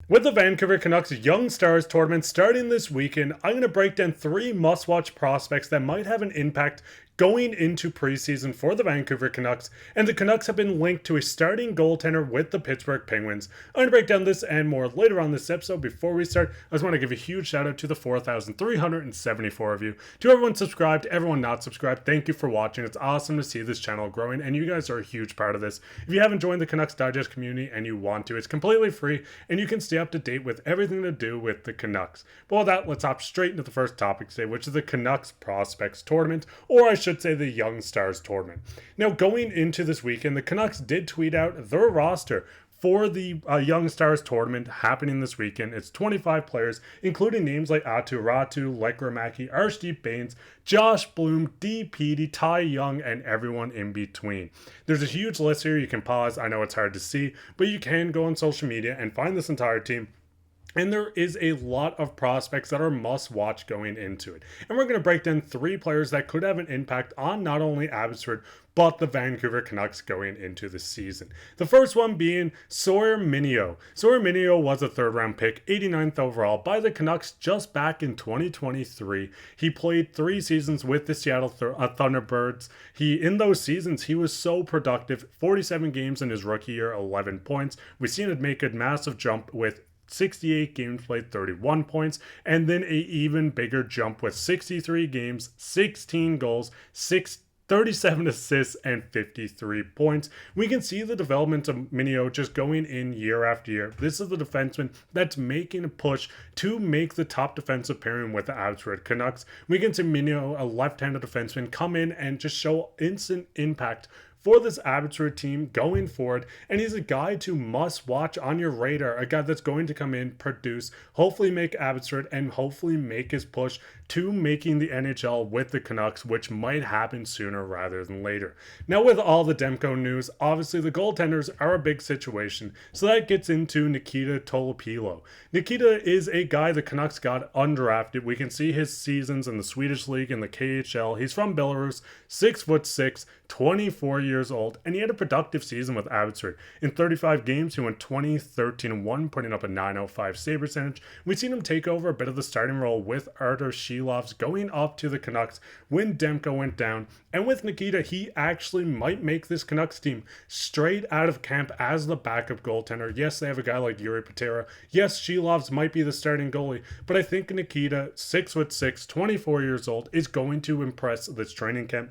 With the Vancouver Canucks Young Stars tournament starting this weekend, I'm going to break down three must-watch prospects that might have an impact going into preseason for the Vancouver Canucks, and the Canucks have been linked to a starting goaltender with the Pittsburgh Penguins. I'm going to break down this and more later on this episode. Before we start, I just want to give a huge shout out to the 4,374 of you. To everyone subscribed, everyone not subscribed, thank you for watching. It's awesome to see this channel growing, and you guys are a huge part of this. If you haven't joined the Canucks Digest community and you want to, it's completely free, and you can stay up to date with everything to do with the Canucks. But with that, let's hop straight into the first topic today, which is the Canucks Prospects Tournament, or I should say the Young Stars Tournament. Now, going into this weekend, the Canucks did tweet out their roster for the Young Stars Tournament happening this weekend. It's 25 players, including names like Atu Ratu, Lekramaki, Arshdeep Bains, Josh Bloom, D. Petey, Ty Young, and everyone in between. There's a huge list here. You can pause. I know it's hard to see, but you can go on social media and find this entire team. And there is a lot of prospects that are must watch going into it. And we're going to break down three players that could have an impact on not only Abbotsford, but the Vancouver Canucks going into the season. The first one being Sawyer Mineo. Sawyer Mineo was a third round pick, 89th overall by the Canucks just back in 2023. He played 3 seasons with the Seattle Thunderbirds. In those seasons, he was so productive. 47 games in his rookie year, 11 points. We've seen it make a massive jump with 68 games played, 31 points, and then a even bigger jump with 63 games, 16 goals, 37 assists, and 53 points. We can see the development of Mineo just going in year after year. This is the defenseman that's making a push to make the top defensive pairing with the Abbotsford Canucks. We can see Mineo, a left-handed defenseman, come in and just show instant impact for this Abbotsford team going forward, and he's a guy to must watch on your radar, a guy that's going to come in, produce, hopefully make Abbotsford, and hopefully make his push to making the NHL with the Canucks, which might happen sooner rather than later. Now, with all the Demko news, obviously the goaltenders are a big situation, so that gets into Nikita Tolopilo. Nikita is a guy the Canucks got undrafted. We can see his seasons in the Swedish League and the KHL. He's from Belarus, 6'6", 24 years old, and he had a productive season with Abbotsford. In 35 games, he went 20-13-1, putting up a .905 save percentage. We've seen him take over a bit of the starting role with Artur Shilovs going up to the Canucks when Demko went down. And with Nikita, he actually might make this Canucks team straight out of camp as the backup goaltender. Yes, they have a guy like Yuri Patera. Yes, Shilovs might be the starting goalie, but I think Nikita, 6'6", 24 years old, is going to impress this training camp.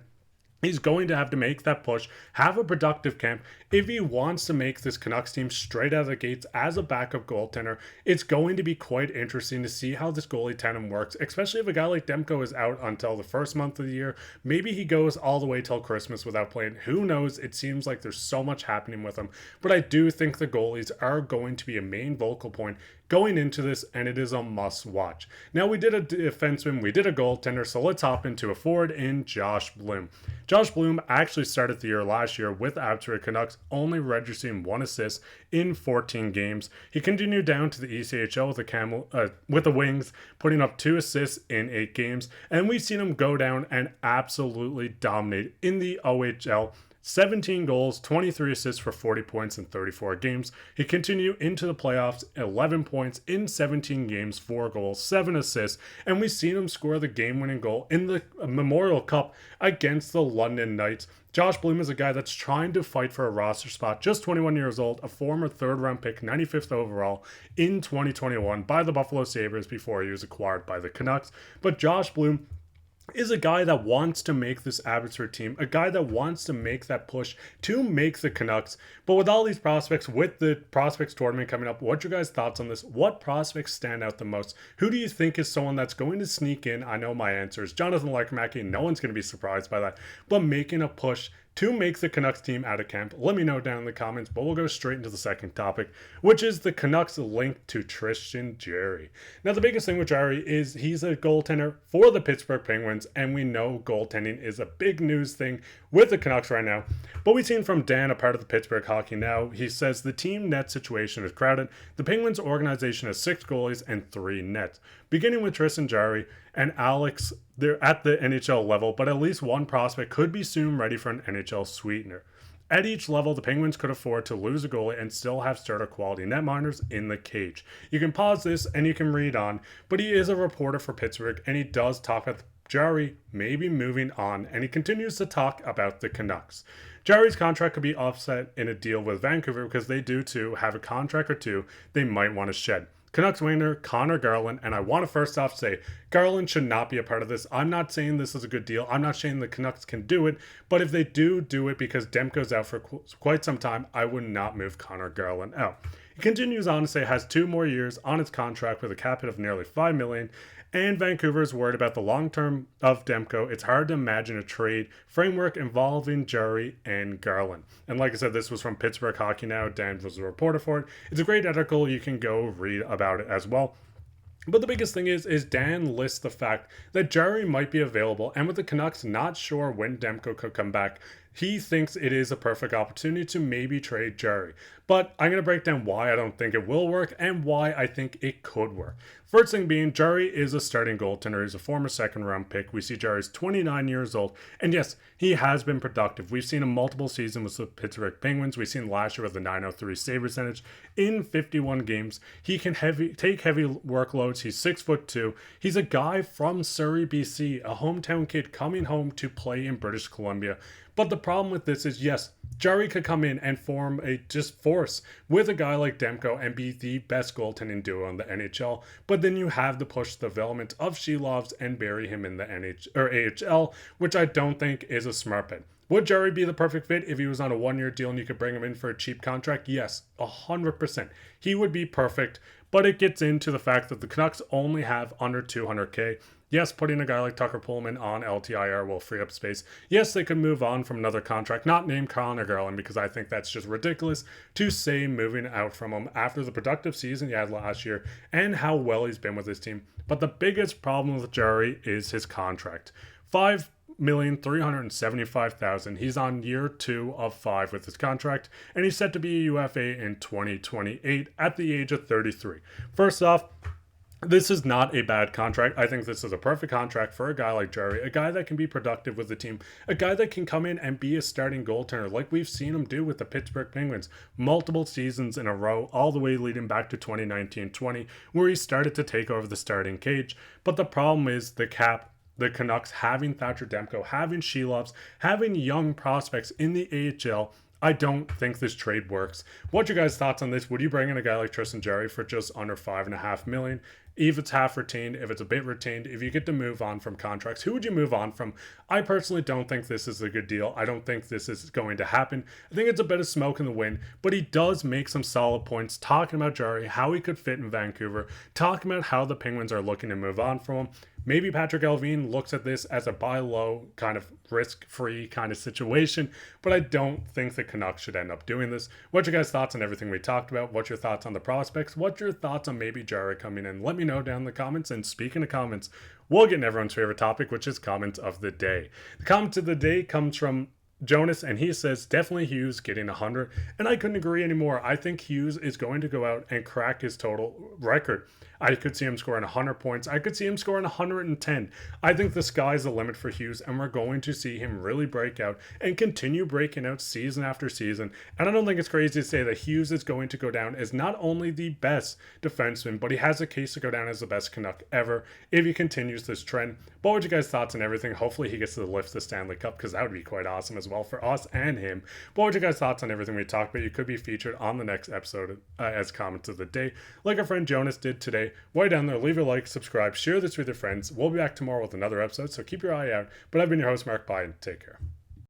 He's going to have to make that push, have a productive camp. If he wants to make this Canucks team straight out of the gates as a backup goaltender, it's going to be quite interesting to see how this goalie tandem works, especially if a guy like Demko is out until the first month of the year. Maybe he goes all the way till Christmas without playing. Who knows? It seems like there's so much happening with him. But I do think the goalies are going to be a main vocal point going into this, and it is a must watch. Now, we did a defenseman, we did a goaltender, so let's hop into a forward in Josh Bloom. Josh Bloom actually started the year last year with the Abbotsford Canucks, only registering 1 assist in 14 games. He continued down to the ECHL with the Wings, putting up 2 assists in 8 games, and we've seen him go down and absolutely dominate in the OHL. 17 goals, 23 assists for 40 points in 34 games. He continued into the playoffs, 11 points in 17 games, 4 goals, 7 assists, and we've seen him score the game-winning goal in the Memorial Cup against the London Knights. Josh Bloom is a guy that's trying to fight for a roster spot, just 21 years old, a former third-round pick, 95th overall in 2021 by the Buffalo Sabres before he was acquired by the Canucks. But Josh Bloom is a guy that wants to make this Abbotsford team, a guy that wants to make that push to make the Canucks. But with all these prospects, with the prospects tournament coming up, what's your guys' thoughts on this? What prospects stand out the most? Who do you think is someone that's going to sneak in? I know my answer is Jonathan Lekramaki. No one's going to be surprised by that. But making a push to make the Canucks team out of camp. Let me know down in the comments, but we'll go straight into the second topic, which is the Canucks link to Tristan Jarry. Now, the biggest thing with Jarry is he's a goaltender for the Pittsburgh Penguins, and we know goaltending is a big news thing with the Canucks right now. But we've seen from Dan, a part of the Pittsburgh Hockey Now, he says the team net situation is crowded. The Penguins organization has 6 goalies and 3 nets, beginning with Tristan Jarry and Alex. They're at the NHL level, but at least one prospect could be soon ready for an NHL sweetener. At each level, the Penguins could afford to lose a goalie and still have starter quality netminders in the cage. You can pause this and you can read on, but he is a reporter for Pittsburgh and he does talk about Jarry maybe moving on, and he continues to talk about the Canucks. Jarry's contract could be offset in a deal with Vancouver because they do too have a contract or two they might want to shed. Canucks winger Conor Garland, and I want to first off say Garland should not be a part of this. I'm not saying this is a good deal. I'm not saying the Canucks can do it, but if they do it because Demko's out for quite some time, I would not move Conor Garland out. He continues on to say has 2 more years on his contract with a cap hit of nearly $5 million, and Vancouver is worried about the long term of Demko. It's hard to imagine a trade framework involving Jarry and Garland. And like I said, this was from Pittsburgh Hockey Now. Dan was a reporter for it. It's a great article. You can go read about it as well. But the biggest thing is Dan lists the fact that Jarry might be available, and with the Canucks not sure when Demko could come back, he thinks it is a perfect opportunity to maybe trade Jarry. But I'm going to break down why I don't think it will work and why I think it could work. First thing being, Jarry is a starting goaltender. He's a former second-round pick. We see Jarry's 29 years old. And yes, he has been productive. We've seen him multiple seasons with the Pittsburgh Penguins. We've seen last year with the .903 save percentage in 51 games. He can take heavy workloads. He's 6'2". He's a guy from Surrey, BC, a hometown kid coming home to play in British Columbia. But the problem with this is, yes, Jarry could come in and form a just force with a guy like Demko and be the best goaltending duo in the NHL. But then you have to push the development of Shelovs and bury him in the AHL, which I don't think is a smart bet. Would Jarry be the perfect fit if he was on a 1-year deal and you could bring him in for a cheap contract? Yes, 100%. He would be perfect, but it gets into the fact that the Canucks only have under $200K. Yes, putting a guy like Tucker Pullman on LTIR will free up space. Yes, they could move on from another contract, not named Conor Garland, because I think that's just ridiculous to say moving out from him after the productive season he had last year and how well he's been with his team. But the biggest problem with Jarry is his contract. $5,375,000. He's on year 2 of 5 with his contract, and he's set to be a UFA in 2028 at the age of 33. First off, this is not a bad contract. I think this is a perfect contract for a guy like Jarry, a guy that can be productive with the team, a guy that can come in and be a starting goaltender like we've seen him do with the Pittsburgh Penguins multiple seasons in a row, all the way leading back to 2019-20, where he started to take over the starting cage. But the problem is the cap. The Canucks having Thatcher Demko, having Shelovs, having young prospects in the AHL, I don't think this trade works. What's your guys' thoughts on this? Would you bring in a guy like Tristan Jarry for just under $5.5 million? If it's half retained, if it's a bit retained, if you get to move on from contracts, who would you move on from? I personally don't think this is a good deal. I don't think this is going to happen. I think it's a bit of smoke in the wind, but he does make some solid points talking about Jarry, how he could fit in Vancouver, talking about how the Penguins are looking to move on from him. Maybe Patrik Allvin looks at this as a buy low, kind of risk-free kind of situation, but I don't think the Canucks should end up doing this. What's your guys' thoughts on everything we talked about? What's your thoughts on the prospects? What's your thoughts on maybe Jarry coming in? Let me know down in the comments. And speaking of comments, we'll get in everyone's favorite topic, which is comment of the day. The comment of the day comes from Jonas, and he says definitely Hughes getting 100, and I couldn't agree anymore. I think Hughes is going to go out and crack his total record. I could see him scoring 100 points. I could see him scoring 110. I think the sky's the limit for Hughes, and we're going to see him really break out and continue breaking out season after season. And I don't think it's crazy to say that Hughes is going to go down as not only the best defenseman, but he has a case to go down as the best Canuck ever if he continues this trend. But what's your guys' thoughts on everything? Hopefully he gets to lift the Stanley Cup, because that would be quite awesome as well for us and him. But what's your guys' thoughts on everything we talked about? You could be featured on the next episode as comments of the day, like our friend Jonas did today. Way down there, leave a like, subscribe, share this with your friends. We'll be back tomorrow with another episode, so keep your eye out. But I've been your host, Mark. Bye, and take care.